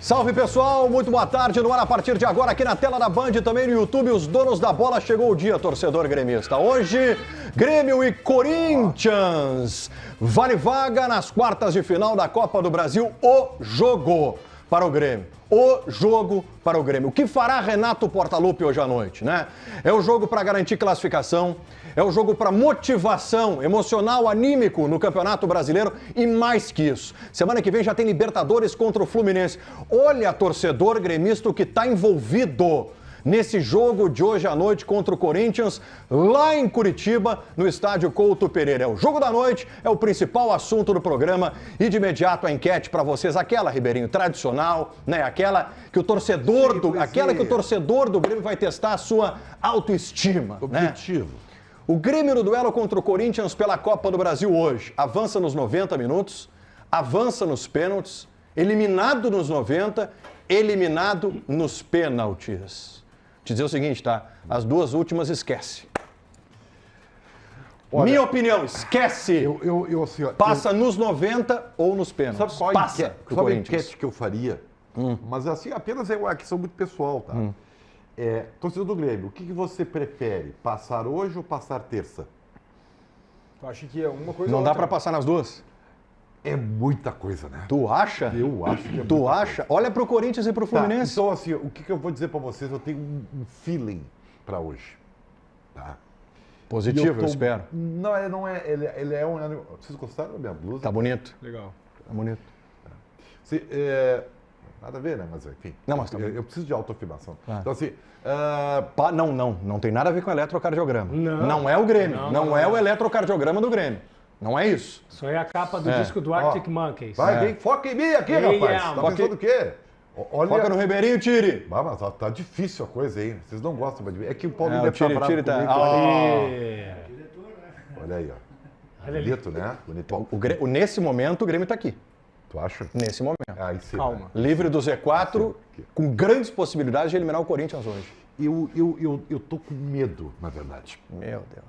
Salve pessoal, muito boa tarde, no ar a partir de agora aqui na tela da Band e também no YouTube, os donos da bola, chegou o dia, torcedor gremista. Hoje, Grêmio e Corinthians, vale vaga nas quartas de final da Copa do Brasil, o jogo para o Grêmio. O jogo para o Grêmio. O que fará Renato Portaluppi hoje à noite, né? É o jogo para garantir classificação, é o jogo para motivação emocional, anímico no Campeonato Brasileiro e mais que isso. Semana que vem já tem Libertadores contra o Fluminense. Olha, torcedor gremista, o que está envolvido nesse jogo de hoje à noite contra o Corinthians, lá em Curitiba, no estádio Couto Pereira. É o jogo da noite, é o principal assunto do programa e de imediato a enquete para vocês, aquela, Ribeirinho, tradicional, né? Aquela que o torcedor do Grêmio vai testar a sua autoestima, objetivo. Né? O Grêmio no duelo contra o Corinthians pela Copa do Brasil hoje avança nos 90 minutos, avança nos pênaltis, eliminado nos 90, eliminado nos pênaltis. Te dizer o seguinte, tá? As duas últimas esquece. Olha, minha opinião, esquece. Assim, ó, passa nos 90 ou nos pênaltis. Sabe passa qual a enquete que eu faria? Mas assim, apenas é uma questão muito pessoal, tá? Torcedor do Grêmio, o que você prefere? Passar hoje ou passar terça? Eu acho que é uma coisa. Não dá para passar nas duas? É muita coisa, né? Tu acha? Eu acho que é Tu acha? Coisa. Olha pro Corinthians e pro Fluminense. Tá, então, assim, o que eu vou dizer para vocês, eu tenho um feeling para hoje, tá? Positivo, eu espero. Não é, ele é um... Vocês gostaram da minha blusa? Tá bonito. Legal. Tá bonito. Nada a ver, né? Mas enfim. Não, mas tá eu preciso de autoafirmação. Ah. Então, assim... Não tem nada a ver com eletrocardiograma. Não é o Grêmio. Não é o eletrocardiograma do Grêmio. Não é isso. Isso aí é a capa do disco do Arctic Monkeys. Vai, foca em mim aqui, rapaz. Tá pensando o quê? Olha... Foca no Ribeirinho, Tire. Mas tá difícil a coisa aí. Vocês não gostam de ver. É que o Paulo deve estar bravo comigo. Olha aí, ó. Bonito, né? Bonito. Nesse momento, o Grêmio tá aqui. Tu acha? Nesse momento. Calma. Livre do Z4, com grandes possibilidades de eliminar o Corinthians hoje. Eu tô com medo, na verdade. Meu Deus.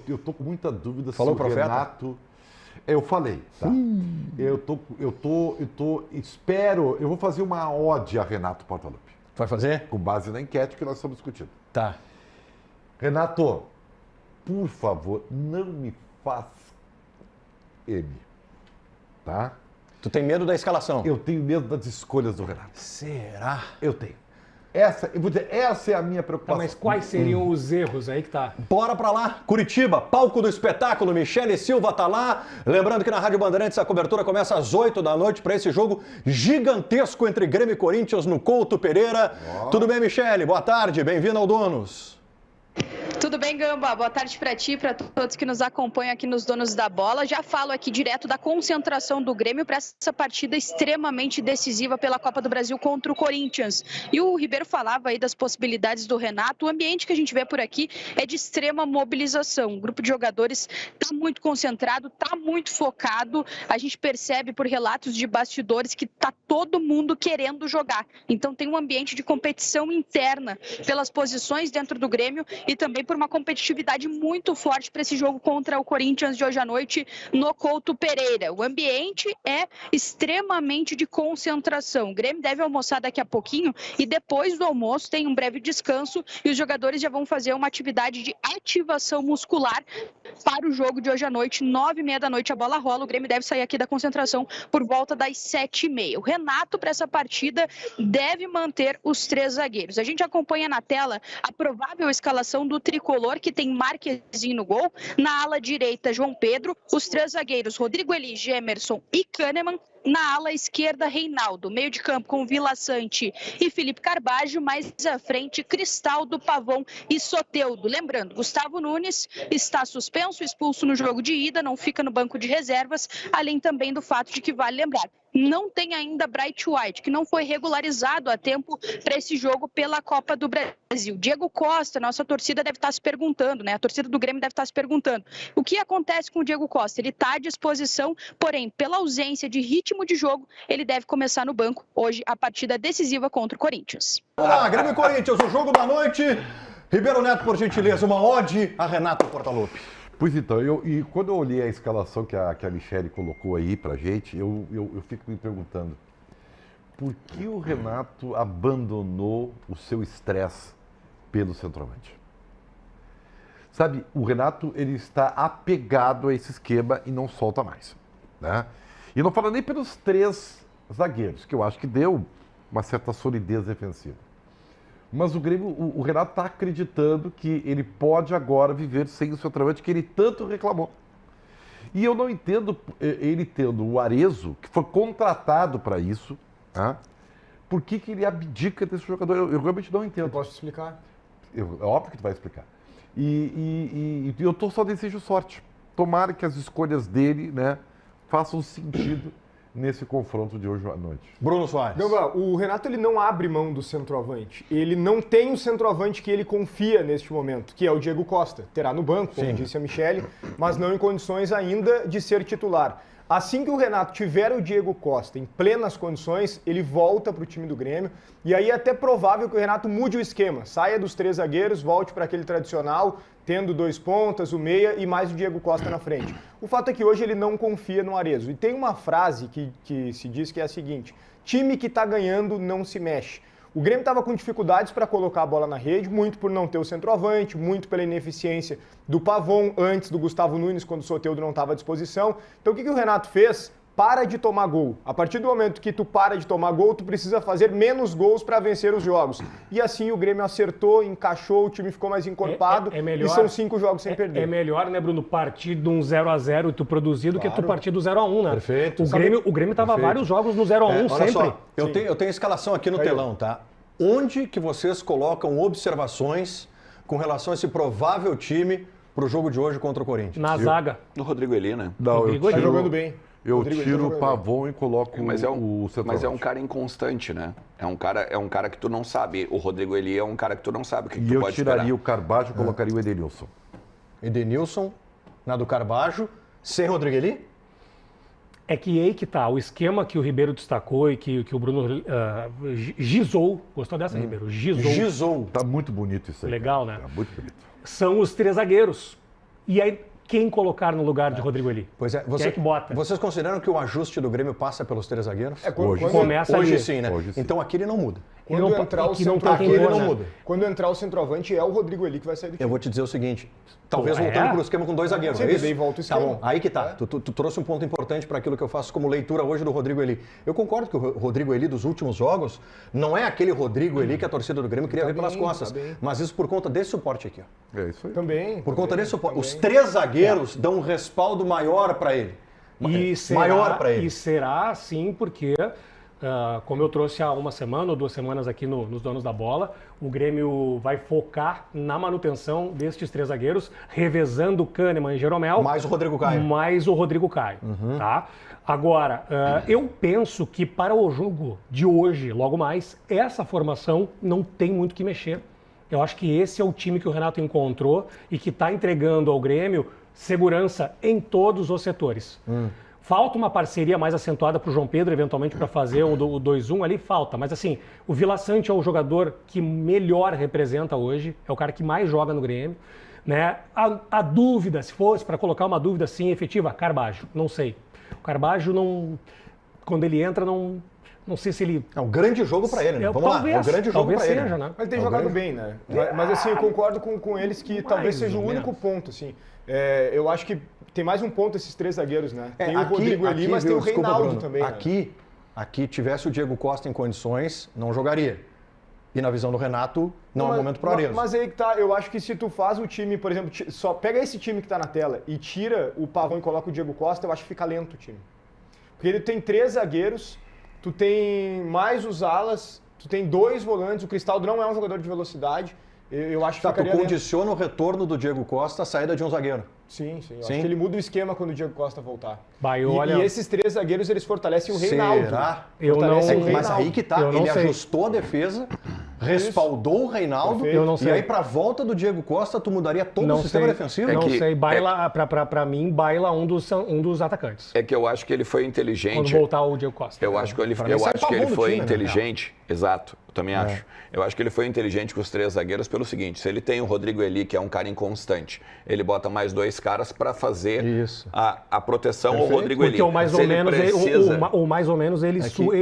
Eu tô com muita dúvida. Falou se o profeta? Renato... Eu falei, tá? Espero... Eu vou fazer uma ode a Renato Portaluppi. Vai fazer? Com base na enquete que nós estamos discutindo. Tá. Renato, por favor, não me faz M, tá? Tu tem medo da escalação? Eu tenho medo das escolhas do Renato. Será? Eu tenho. Eu vou dizer, essa é a minha preocupação. Mas quais seriam os erros aí que tá? Bora pra lá. Curitiba, palco do espetáculo. Michele Silva tá lá. Lembrando que na Rádio Bandeirantes a cobertura começa às 8 da noite para esse jogo gigantesco entre Grêmio e Corinthians no Couto Pereira. Tudo bem, Michele? Boa tarde. Bem-vindo ao Donos. Tudo bem, Gamba? Boa tarde para ti, para todos que nos acompanham aqui nos Donos da Bola. Já falo aqui direto da concentração do Grêmio para essa partida extremamente decisiva pela Copa do Brasil contra o Corinthians. E o Ribeiro falava aí das possibilidades do Renato. O ambiente que a gente vê por aqui é de extrema mobilização. O grupo de jogadores está muito concentrado, está muito focado. A gente percebe por relatos de bastidores que está todo mundo querendo jogar. Então tem um ambiente de competição interna pelas posições dentro do Grêmio e também por uma competitividade muito forte para esse jogo contra o Corinthians de hoje à noite no Couto Pereira. O ambiente é extremamente de concentração. O Grêmio deve almoçar daqui a pouquinho e depois do almoço tem um breve descanso e os jogadores já vão fazer uma atividade de ativação muscular para o jogo de hoje à noite, 9h30 da noite a bola rola. O Grêmio deve sair aqui da concentração por volta das 7h30. O Renato para essa partida deve manter os 3 zagueiros. A gente acompanha na tela a provável escalação do tricolor, que tem Marquezinho no gol. Na ala direita, João Pedro. Os 3 zagueiros, Rodrigo Eli, Gemerson e Kahneman. Na ala esquerda, Reinaldo. Meio de campo com Vila Sante e Felipe Carbajo. Mais à frente, Cristaldo, Pavon e Soteldo. Lembrando, Gustavo Nunes está suspenso, expulso no jogo de ida, não fica no banco de reservas, além também do fato de que vale lembrar, não tem ainda Bright White, que não foi regularizado a tempo para esse jogo pela Copa do Brasil. Diego Costa, nossa torcida deve estar se perguntando, né? A torcida do Grêmio deve estar se perguntando. O que acontece com o Diego Costa? Ele está à disposição, porém, pela ausência de ritmo de jogo, ele deve começar no banco hoje a partida decisiva contra o Corinthians. Olá, Grêmio e Corinthians, o jogo da noite. Ribeiro Neto, por gentileza, uma ode a Renato Portaluppi. Pois então, quando eu olhei a escalação que a Michele colocou aí pra gente, eu fico me perguntando, por que o Renato abandonou o seu estresse pelo centroavante? Sabe, o Renato ele está apegado a esse esquema e não solta mais, né? E não falo nem pelos 3 zagueiros, que eu acho que deu uma certa solidez defensiva. Mas o Grêmio, o Renato está acreditando que ele pode agora viver sem o centroavante que ele tanto reclamou. E eu não entendo ele tendo o Arezzo, que foi contratado para isso, né? Por que ele abdica desse jogador? Eu realmente não entendo. Eu posso te explicar? É óbvio que tu vai explicar. E eu só desejo sorte. Tomara que as escolhas dele, né, façam sentido nesse confronto de hoje à noite. Bruno Soares. Gamba, o Renato ele não abre mão do centroavante. Ele não tem o centroavante que ele confia neste momento, que é o Diego Costa. Terá no banco, como disse a Michele, mas não em condições ainda de ser titular. Assim que o Renato tiver o Diego Costa em plenas condições, ele volta para o time do Grêmio. E aí é até provável que o Renato mude o esquema. Saia dos 3 zagueiros, volte para aquele tradicional, tendo 2 pontas, o meia e mais o Diego Costa na frente. O fato é que hoje ele não confia no Arezzo. E tem uma frase que se diz que é a seguinte: time que está ganhando não se mexe. O Grêmio estava com dificuldades para colocar a bola na rede, muito por não ter o centroavante, muito pela ineficiência do Pavon, antes do Gustavo Nunes, quando o Soteldo não estava à disposição. Então o que o Renato fez? Para de tomar gol. A partir do momento que tu para de tomar gol, tu precisa fazer menos gols para vencer os jogos. E assim o Grêmio acertou, encaixou, o time ficou mais encorpado melhor, e são 5 jogos sem perder. É melhor, né, Bruno, partir de um 0-0 e tu produzir do que tu partir do 0-1, né? Perfeito. O Grêmio tava vários jogos no 0-1 Olha sempre. só, eu tenho a escalação aqui no telão, tá? Onde que vocês colocam observações com relação a esse provável time para o jogo de hoje contra o Corinthians? Na zaga. No Rodrigo Eli, né? Não, Rodrigo eu Tá tiro, jogando bem. eu Rodrigo, ele tá tiro o jogando Pavon e coloco Mas é o centroavante. Mas é um cara inconstante, né? É um cara que tu não sabe. O Rodrigo Eli é um cara que tu não sabe o que E tu eu pode tiraria esperar. o Carbajo e colocaria o Edenilson. Edenilson, na do Carbajo, sem Rodrigo Eli? É que aí que tá, o esquema que o Ribeiro destacou e que o Bruno gizou, gostou dessa, Ribeiro? Gizou. Tá muito bonito isso aí. Legal, cara. né? Tá muito bonito. São os 3 zagueiros. E aí, quem colocar no lugar de Rodrigo Eli? Pois é, Quem é que bota? vocês consideram que o ajuste do Grêmio passa pelos 3 zagueiros? Hoje Começa Hoje ali. sim, né? Hoje sim. Então aqui ele não muda. Quando não- entrar o que não tem centroavante, quem ele pôr, não né? muda. Quando entrar o centroavante, é o Rodrigo Eli que vai sair do time. Eu vou te dizer o seguinte, talvez Pô, voltando é? para o esquema com 2 zagueiros, Sim, é isso? daí volta o Tá esquema. bom, aí que tá. Tu trouxe um ponto importante para aquilo que eu faço como leitura hoje do Rodrigo Eli. Eu concordo que o Rodrigo Eli dos últimos jogos não é aquele Rodrigo Eli que a torcida do Grêmio queria ver pelas bem, costas, tá bem. mas isso por conta desse suporte aqui, ó. É isso aí. Também. Por conta desse suporte. também. Os 3 zagueiros dão um respaldo maior para ele. Maior para ele. E será, sim, porque, como eu trouxe há uma semana ou 2 semanas aqui nos Donos da Bola, o Grêmio vai focar na manutenção destes 3 zagueiros, revezando o Kahneman e Jeromel. Mais o Rodrigo Caio. Mais o Rodrigo Caio, tá? Agora, eu penso que para o jogo de hoje, logo mais, essa formação não tem muito o que mexer. Eu acho que esse é o time que o Renato encontrou e que está entregando ao Grêmio segurança em todos os setores. Falta uma parceria mais acentuada para o João Pedro, eventualmente, para fazer o 2-1 ali, falta. Mas assim, o Vila Sante é o jogador que melhor representa hoje, é o cara que mais joga no Grêmio. Né? A dúvida, se fosse para colocar uma dúvida assim efetiva, Carbajo, não sei. O Carbajo, não, quando ele entra, não sei se ele... É um grande jogo para ele, né? Vamos lá, é um grande jogo talvez para ele. seja, né? Mas ele tem jogado bem, né? Mas assim, eu concordo com eles que talvez seja o único ponto, assim. Eu acho que tem mais um ponto esses 3 zagueiros, né? Tem o Rodrigo Eli, mas tem o desculpa, Reinaldo Bruno, também. né? Aqui tivesse o Diego Costa em condições, não jogaria. E na visão do Renato, não é o momento para o Arezzo. Mas aí que tá, eu acho que se tu faz o time, por exemplo, só pega esse time que tá na tela e tira o Pavão e coloca o Diego Costa, eu acho que fica lento o time. Porque ele tem 3 zagueiros, tu tem mais os alas, tu tem 2 volantes, o Cristaldo não é um jogador de velocidade, eu acho que Tu ficaria lento. condiciona o retorno do Diego Costa à saída de um zagueiro. Sim. Eu Sim? acho que ele muda o esquema quando o Diego Costa voltar. Bah, E esses 3 zagueiros, eles fortalecem o Reinaldo. Será? Eu não- Fortalecem o Mas Reinaldo. aí que tá, Eu não ele sei. ajustou a defesa respaldou o Reinaldo. Perfeito. Eu não sei. E aí, pra volta do Diego Costa, tu mudaria todo o sistema defensivo? Não que- sei, pra mim, baila um dos atacantes. É que eu acho que ele foi Quando inteligente. voltar o Diego Costa. Eu acho que ele, Pra mim, eu sai acho que ele pavão do foi time, né? inteligente. Exato, eu também acho. Eu acho que ele foi inteligente com os 3 zagueiros pelo seguinte: se ele tem o Rodrigo Eli, que é um cara inconstante, ele bota mais 2 caras para fazer Isso. a proteção ao Perfeito. Rodrigo Eli. Porque o mais Se ou ele menos, precisa- o mais ou menos ele sobe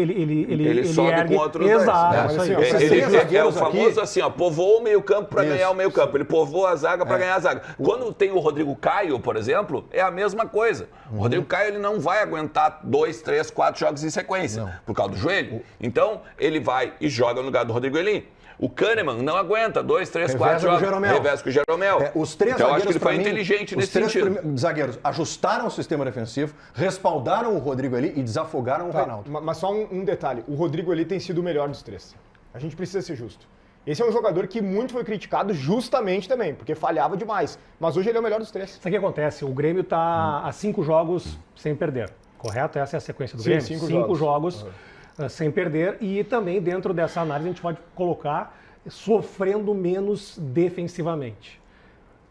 ergue. com outros dois. Exato, É, isso mas aí. assim, ó, É, esses ele três é o zagueiros famoso aqui- assim, ó, povoou o meio-campo para Isso. ganhar o meio-campo. Ele povoou a zaga para ganhar a zaga. Quando tem o Rodrigo Caio, por exemplo, é a mesma coisa. O Rodrigo Caio ele não vai aguentar 2, 3, 4 jogos em sequência por causa do joelho. Então, ele vai e joga no lugar do Rodrigo Eli. O Kahneman não aguenta 2, 3, 4 Reveza com o jogos. Jeromel. Reveza com o Jeromel. Os três então, eu acho zagueiros, que ele pra foi mim, inteligente nesse os três sentido. zagueiros ajustaram o sistema defensivo, respaldaram o Rodrigo ali e desafogaram o Reinaldo. Mas só um detalhe, o Rodrigo ali tem sido o melhor dos 3. A gente precisa ser justo. Esse é um jogador que muito foi criticado justamente também, porque falhava demais. Mas hoje ele é o melhor dos 3. Sabe o que acontece? O Grêmio está há 5 jogos sem perder, correto? Essa é a sequência do Sim, Grêmio? 5 5 jogos. jogos sem perder. E também dentro dessa análise a gente pode colocar sofrendo menos defensivamente.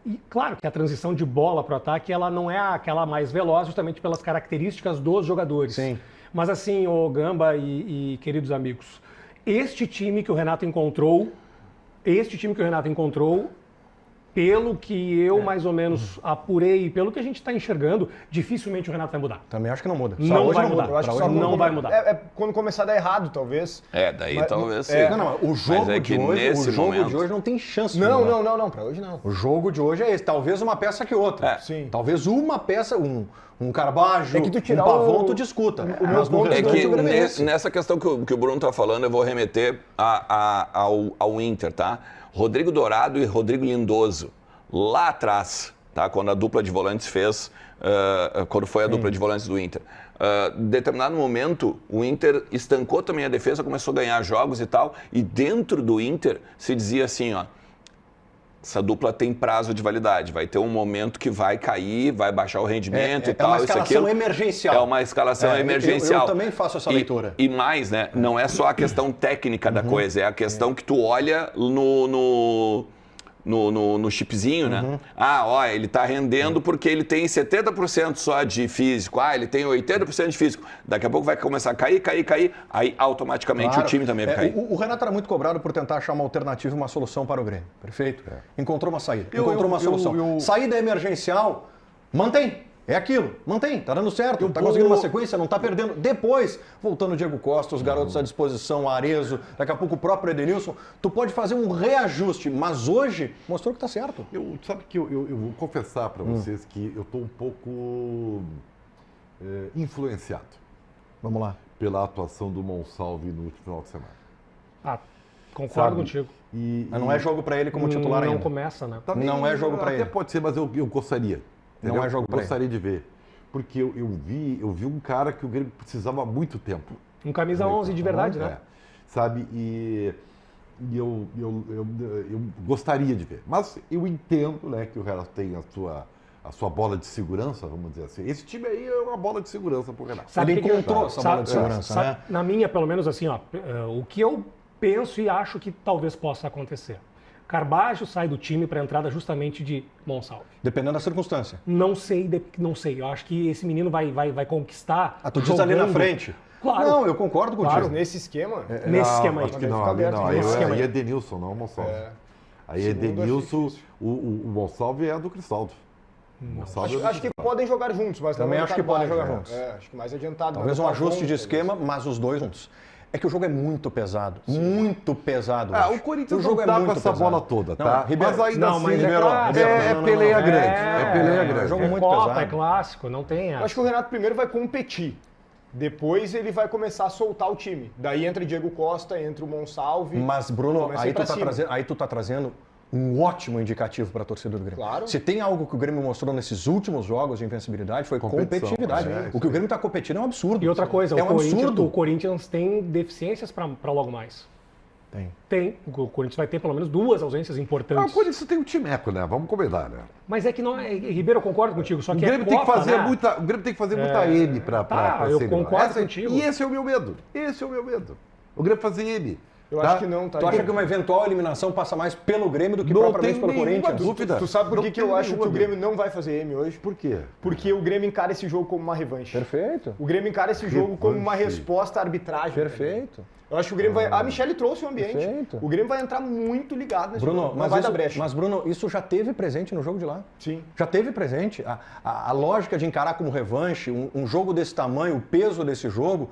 E claro que a transição de bola para o ataque ela não é aquela mais veloz, justamente pelas características dos jogadores. Sim. Mas assim, o Gamba e queridos amigos, este time que o Renato encontrou, pelo que eu mais ou menos apurei, pelo que a gente está enxergando, dificilmente o Renato vai mudar. Também acho que não muda. Não hoje vai não mudar. muda. Eu acho Pra que hoje só não quando muda. vai mudar. É quando começar a dar errado, talvez. Daí Mas- talvez é. sim. Não, o jogo é que de hoje, nesse o jogo momento- de hoje não tem chance. de Não, mudar. não, pra hoje não. O jogo de hoje é esse. Talvez uma peça que outra. Sim. Talvez uma peça, um Carbajo, É que tu tirar um Pavão, o- tu discuta. meu Mas no ponto É restante que o Grêmio é esse. nessa questão que o Bruno tá falando, eu vou remeter ao Inter, tá? Rodrigo Dourado e Rodrigo Lindoso, lá atrás, tá? Quando a dupla de volantes fez, quando foi a dupla de volantes do Inter. Em determinado momento, o Inter estancou também a defesa, começou a ganhar jogos e tal, e dentro do Inter se dizia assim, ó, essa dupla tem prazo de validade, vai ter um momento que vai cair, vai baixar o rendimento e tal. É uma isso, escalação aquilo. emergencial. É uma escalação emergencial. Eu também faço essa leitura. E mais, né? Não é só a questão técnica da coisa, é a questão que tu olha no chipzinho, né? Ah, ó, ele tá rendendo porque ele tem 70% só de físico. Ah, ele tem 80% de físico. Daqui a pouco vai começar a cair. Aí automaticamente Claro. o time também vai cair. O Renato era muito cobrado por tentar achar uma alternativa, uma solução para o Grêmio. Perfeito? Encontrou uma saída. Encontrou uma solução. Saída emergencial, mantém. É aquilo, mantém, tá dando certo, tá conseguindo uma sequência, não tá perdendo. Depois, voltando o Diego Costa, os garotos à disposição, Arezo, daqui a pouco o próprio Edenilson, tu pode fazer um reajuste, mas hoje mostrou que tá certo. Sabe que eu vou confessar para vocês que eu estou um pouco influenciado Vamos lá. pela atuação do Monsalve no último final de semana. Ah, concordo Sabe? contigo. Mas não é jogo para ele como titular Não ainda. começa, né? Também, Não é jogo pra até ele. pode ser, mas eu gostaria. Não entendeu? é jogo pra Eu gostaria de ver. Porque eu vi um cara que o Grêmio precisava há muito tempo. Um camisa 11 de verdade, né? É, sabe? E eu gostaria de ver. Mas eu entendo, né, que o Renato tem a sua bola de segurança, vamos dizer assim. Esse time aí é uma bola de segurança pro Renato. Ele o que encontrou essa bola de segurança, né? Na minha, pelo menos assim, ó, o que eu penso e acho que talvez possa acontecer. Carbajo sai do time para a entrada justamente de Monsalve. Dependendo da circunstância. Não sei. Eu acho que esse menino vai conquistar. Tu diz ali na jogando. frente. Claro. Não, eu concordo contigo. Mas nesse esquema, Nesse esquema aí. Acho que Vai não, ficar ali aberto, não. né? Esse esquema Aí aí. é Denilson, não Monsalve. Aí é Segundo, acho Denilson, difícil. o Monsalve é do Cristaldo. Monsalve acho que podem jogar juntos, mas Também não acho que podem jogar juntos. Acho que mais adiantado. Talvez um mas ajuste de talvez. esquema, mas os dois juntos. É que o jogo é muito pesado. Muito pesado. O hoje. Corinthians jogo não tá com muito essa pesado. bola toda, Não, tá? Ribeiro, mas ainda não, assim, mas é Ribeiro, claro. Ribeiro, não, peleia não. grande. É peleia grande. jogo É muito Copa, pesado. é clássico, não tem Eu essa. acho que o Renato primeiro vai competir. Depois ele vai começar a soltar o time. Daí entra Diego Costa, entra o Monsalve. Mas, Bruno, Começa a ir pra cima. aí tu tá trazendo um ótimo indicativo para a torcida do Grêmio. Claro. Se tem algo que o Grêmio mostrou nesses últimos jogos de invencibilidade, foi Competição, competitividade. isso O que o aí. Grêmio está competindo é um absurdo. E outra coisa, é um absurdo. o Corinthians tem deficiências para logo mais. Tem. O Corinthians vai ter pelo menos 2 ausências O importantes. Corinthians tem um timeco, né? Vamos combinar, né? Mas é que não é. Ribeiro, eu concordo contigo. Só O que Grêmio é tem que Copa, fazer né? muita, o Grêmio tem que fazer muita M pra Tá, eu ser concordo melhor. contigo. E esse é o meu medo. Esse é o meu medo. O Grêmio fazer M. Eu acho que não, tá? Tu acha que uma eventual eliminação passa mais pelo Grêmio do que Não propriamente tenho pelo nenhuma Corinthians? dúvida. Tu sabe por Não que tenho eu acho que nenhuma o Grêmio não vai fazer M hoje? Por quê? Porque o Grêmio encara esse jogo como uma revanche. Perfeito. O Grêmio encara esse jogo como uma Revanche. resposta à arbitragem. Perfeito. Eu acho que o Grêmio vai... A Michele trouxe o ambiente. Perfeito. O Grêmio vai entrar muito ligado nesse Bruno, jogo. Não mas, vai isso, dar brecha. mas Bruno, isso já teve presente no jogo de lá. Sim. Já teve presente. A lógica de encarar como revanche, um jogo desse tamanho, o peso desse jogo.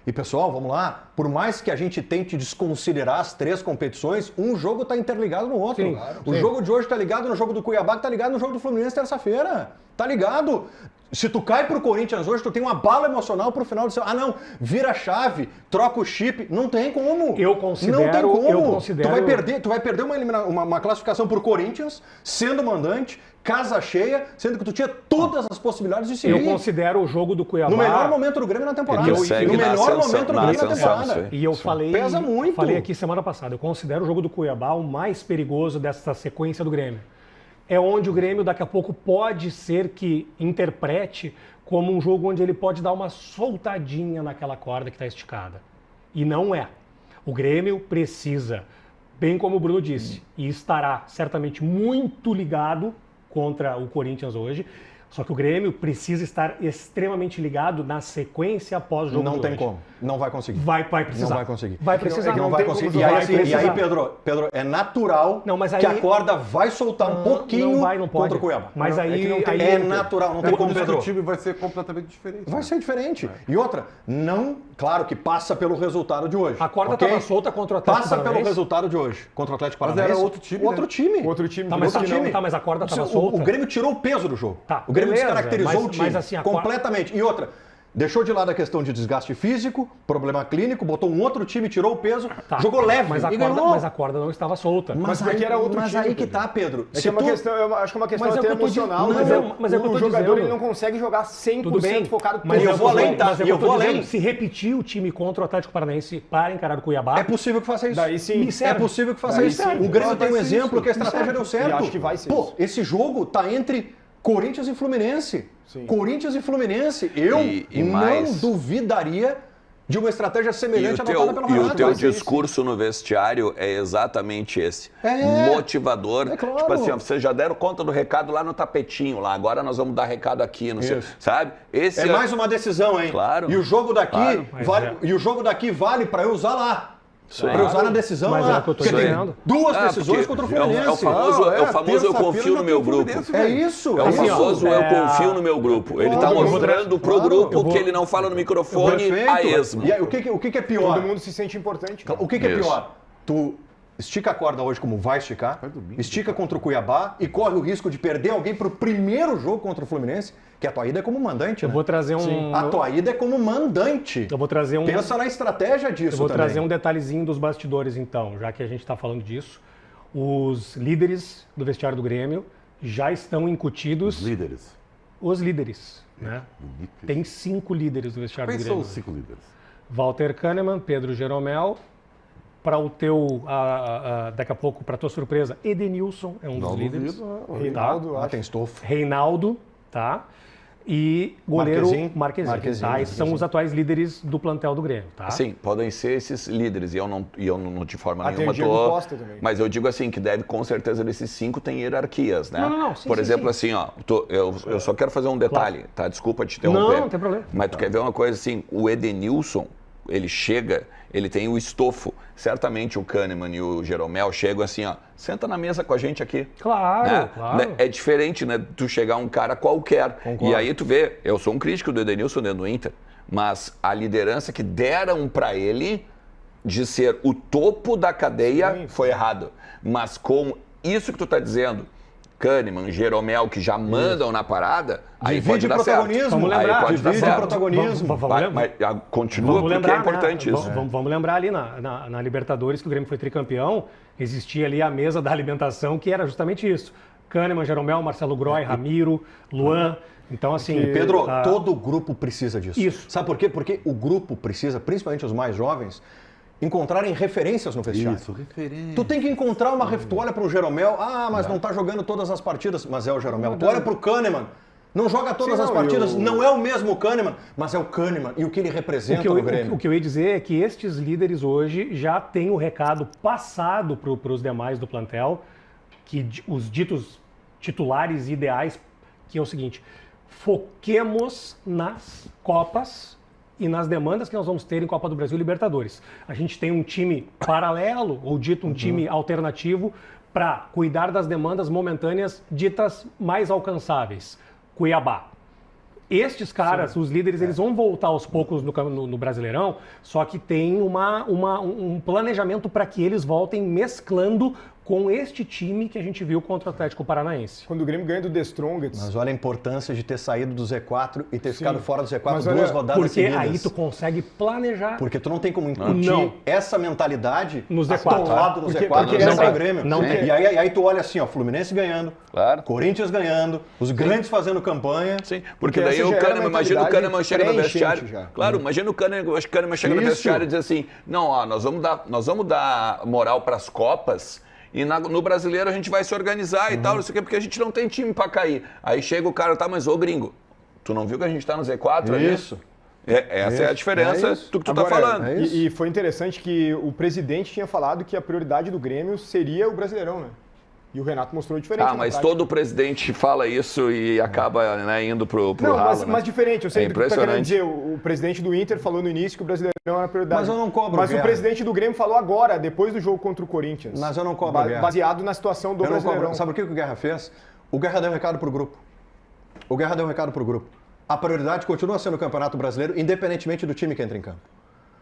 E pessoal, vamos lá, por mais que a gente tente desconsiderar as 3 competições, um jogo está interligado no outro. Sim, claro, O jogo de hoje está ligado no jogo do Cuiabá, que está ligado no jogo do Fluminense terça-feira. Tá ligado? Se tu cai pro Corinthians hoje, tu tem uma bala emocional pro final do seu... Ah, não, vira a chave, troca o chip. Não tem como. Eu considero- Não tem como. eu considero- Tu vai perder uma classificação pro Corinthians, sendo mandante, casa cheia, sendo que tu tinha todas as possibilidades de se Eu ir. considero o jogo do Cuiabá... No melhor momento do Grêmio na temporada. Ele segue No na melhor ascensão, momento do na Grêmio na ascensão, temporada. isso aí. E eu falei, Pesa muito. falei aqui semana passada, eu considero o jogo do Cuiabá o mais perigoso dessa sequência do Grêmio. É onde o Grêmio daqui a pouco pode ser que interprete como um jogo onde ele pode dar uma soltadinha naquela corda que está esticada. E não é. O Grêmio precisa, bem como o Bruno disse, e estará certamente muito ligado contra o Corinthians hoje. Só que o Grêmio precisa estar extremamente ligado na sequência após o jogo Não de tem hoje. como. Não vai conseguir. Vai precisar. Não vai conseguir. Vai precisar. É que Não não vai tem como conseguir. E jogar, aí, vai e aí, precisar. Pedro, é natural Não, mas aí- que a corda vai soltar um pouquinho não vai, não pode. contra o Cuiabá. Mas Não, é aí, que não tem- aí É natural, não tem Como como, diz que Pedro. o time vai ser completamente diferente. Vai ser diferente. E outra, não, claro que passa pelo resultado de hoje. a corda ok? estava solta contra o Atlético Passa pelo Paranaense. resultado de hoje. Contra o Atlético Mas Paranaense. era outro time, Outro né? time. Outro time. Tá, por mas, isso que não. mas a corda estava O solta. Grêmio tirou o peso do jogo. Tá, O Grêmio beleza, descaracterizou mas- o time mas assim, a completamente. E outra, deixou de lado a questão de desgaste físico, problema clínico, botou um outro time, tirou o peso, Tá. jogou leve mas a e corda, ganhou. mas a corda não estava solta. Mas porque era outro mas time, aí que Pedro. tá, Pedro. É que Se é uma tu- questão, eu acho que é uma questão Mas é o até que eu tô dizendo. emocional. Não, entendeu? mas é o que eu o tô jogador dizendo. ele não consegue jogar 100% Tudo bem, focado mas eu vou além, tá? Mas é o E que eu vou tô dizendo, além. se repetir o time contra o Atlético Paranaense para encarar o Cuiabá, É possível que faça isso. Daí sim. Me serve. É possível que faça Daí isso. sim. O Grêmio Vai tem um ser exemplo isso. que a estratégia deu certo. E acho que vai ser Pô, isso. esse jogo tá entre Corinthians e Fluminense. Sim. Corinthians e Fluminense. Eu E não mais- duvidaria de uma estratégia E semelhante o teu, adotada pelo e o Renato. teu Vai ser discurso no vestiário é exatamente esse. É. Motivador. É claro. Tipo assim, ó, vocês já deram conta do recado lá no tapetinho, lá. Agora nós vamos dar recado aqui, não sei. Isso. Sabe? Esse É mais uma decisão, hein? Claro. E o jogo daqui Claro. Mas vale, é. e o jogo daqui vale para eu usar lá. Isso aí. Para eu usar na decisão Mas lá. é o que eu tô Porque tem dizendo. duas Ah, decisões porque contra o é o Fluminense. famoso, Não, é o famoso eu terça-feira confio já no tem meu o grupo. Fluminense, É velho. isso. É o Assim, ó, famoso eu confio no meu grupo. Ele está Claro, mostrando pro claro. grupo Eu vou- que ele não fala no microfone Perfeito. a esmo. E aí, o que é pior? Todo mundo se sente importante. O que é Isso. pior? Tu estica a corda hoje como vai esticar, Vai domingo, estica contra o Cuiabá e corre o risco de perder alguém pro primeiro jogo contra o Fluminense, que a tua ida é como mandante, eu né? vou trazer um... A tua ida é como mandante. Eu vou trazer um... Pensa na estratégia disso Eu vou também. trazer um detalhezinho dos bastidores, então, já que a gente está falando disso. Os líderes do vestiário do Grêmio já estão incutidos. Líderes. Os líderes, né? Bonito. Tem 5 líderes do vestiário Quem do são Grêmio. os 5 líderes? Walter Kahneman, Pedro Jeromel. Para o teu, daqui a pouco, para tua surpresa, Edenilson é um dos líderes. Reinaldo, Ah, acho. tem estofo. Reinaldo, tá? E goleiro Marquezinho. Marquezinho, tá? Esses são os atuais líderes do plantel do Grêmio, tá? Sim, podem ser esses líderes, e eu não de forma Ah, tem nenhuma o Diego tô... Costa também. Mas eu digo assim, que deve, com certeza, desses 5 tem hierarquias, né? Não, sim, Por sim, exemplo, sim. assim, ó, eu só quero fazer um detalhe, tá? Desculpa te interromper. Não, não tem problema. Mas tu quer ver uma coisa assim, o Edenilson, ele chega, ele tem o estofo. Certamente o Kahneman e o Jeromel chegam assim, ó, senta na mesa com a gente aqui. Claro, Né? claro. É diferente, né, tu chegar um cara qualquer. Concordo. E aí tu vê, eu sou um crítico do Edenilson dentro do Inter, mas a liderança que deram pra ele de ser o topo da cadeia Sim. foi errado. Mas com isso que tu tá dizendo, Kahneman, Jeromel, que já mandam na parada, aí pode Divide dar protagonismo. certo. Vamos Aí lembrar, pode dar divide certo. protagonismo. Vamos Vai, lembrar. mas continua Vamos porque lembrar, é importante né? isso. Vamos lembrar ali na Libertadores, que o Grêmio foi tricampeão, existia ali a mesa da alimentação, que era justamente isso. Kahneman, Jeromel, Marcelo Groy, Ramiro, Luan. Então, assim... Pedro, ah, todo grupo precisa disso. Isso. Sabe por quê? Porque o grupo precisa, principalmente os mais jovens, encontrarem referências no vestiário. Isso, referência. Tu tem que encontrar uma... Tu olha pro Jeromel, mas não tá jogando todas as partidas, mas é o Jeromel. Tu olha pro Kahneman, Não joga todas as partidas, não é o mesmo Kahneman, mas é o Kahneman e o que ele representa no Grêmio. O que eu ia dizer é que estes líderes hoje já têm o recado passado para os demais do plantel, que os ditos titulares ideais, que é o seguinte: foquemos nas Copas e nas demandas que nós vamos ter em Copa do Brasil e Libertadores. A gente tem um time paralelo, ou dito um time alternativo, para cuidar das demandas momentâneas ditas mais alcançáveis. Cuiabá. Estes caras, os líderes, eles vão voltar aos poucos no Brasileirão, só que tem um planejamento para que eles voltem mesclando com este time que a gente viu contra o Atlético Paranaense. Quando o Grêmio ganha do The Strongest... Mas olha a importância de ter saído do Z4 e ter ficado fora do Z4 duas olha, rodadas porque seguidas. aí tu consegue planejar. Porque tu não tem como incutir essa mentalidade no Z4. atolado no Porque- Z4 porque dentro essa- do Grêmio. não tem. E aí tu olha assim, ó, Fluminense ganhando, Claro. Corinthians ganhando, os grandes fazendo campanha. Sim, porque Porque daí essa o já era a Kahneman, imagina o Kahneman chega no pré-enchente vestiário. já. Claro, imagina o Kahneman chega no Isso. vestiário e diz assim: não, ó, nós vamos dar moral para as Copas. E no brasileiro a gente vai se organizar e tal, não sei o quê, porque a gente não tem time pra cair. Aí chega o cara, tá, mas ô gringo, tu não viu que a gente tá no Z4 ali? Isso. Essa é a diferença do que tu tá Agora, falando. é isso. E foi interessante que o presidente tinha falado que a prioridade do Grêmio seria o Brasileirão, né? E o Renato mostrou diferente. Ah, na mas prática. todo presidente fala isso e acaba, né, indo pro Não, ralo, mas né? diferente. Eu sei É que tu tá querendo impressionante. dizer. O presidente do Inter falou no início que o Brasileirão era a prioridade. Mas eu não cobro Mas guerra. o presidente do Grêmio falou agora, depois do jogo contra o Corinthians. Mas eu não cobro guerra. Baseado na situação do Eu não Brasileirão. cobro. Sabe o que o Guerra fez? O Guerra deu um recado pro grupo. A prioridade continua sendo o Campeonato Brasileiro, independentemente do time que entra em campo.